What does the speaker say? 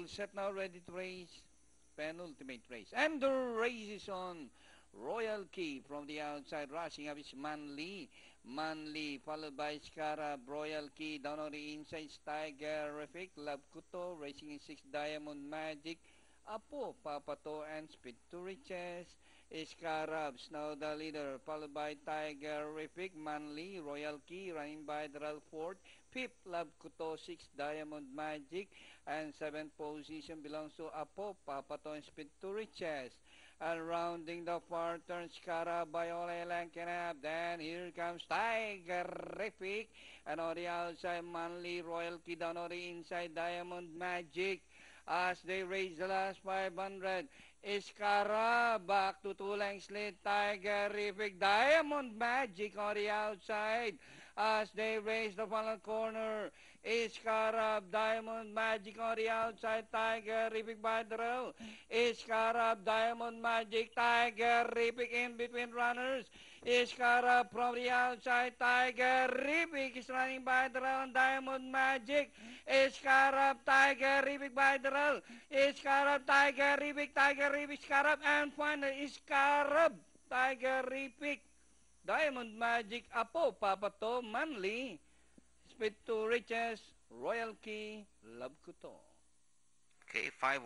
all set now, ready to race. Penultimate race. And the race is on. Royal Key from the outside, rushing up is Manly. Manly, followed by Scarab. Royal Key, down on the inside, Tigerific. Love Kuto, racing in 6, Diamond Magic. Apo, Papato, and Speed to Riches. Scarabs, now the leader, followed by Tigerific. Manly, Royal Key, running by Daryl Ford. 5th, Love Kuto, 6th, Diamond Magic. And 7th position belongs to Apo, Papato, and Speed to Riches. And rounding the far turn, Scarab by Ole Lankenab. Then here comes Tigerific. And on the outside, Manly, Royal Key. Down on the inside, Diamond Magic. As they raise the last 500, Scarab back to 2 lengths lead. Tigerific, Diamond Magic on the outside. As they raise the final corner, Scarab, Diamond Magic on the outside. Tigerific by the row. Scarab, Diamond Magic, Tigerific in between runners. Scarab from the outside. Tigerific is running by the row. Diamond Magic. Scarab, Tigerific by the row. Scarab, Tigerific, Scarab, and finally Scarab, Tigerific, Diamond Magic, Apo, Papato, Manly, Speed to Riches, Royal Key, Love Kuto. Okay, 5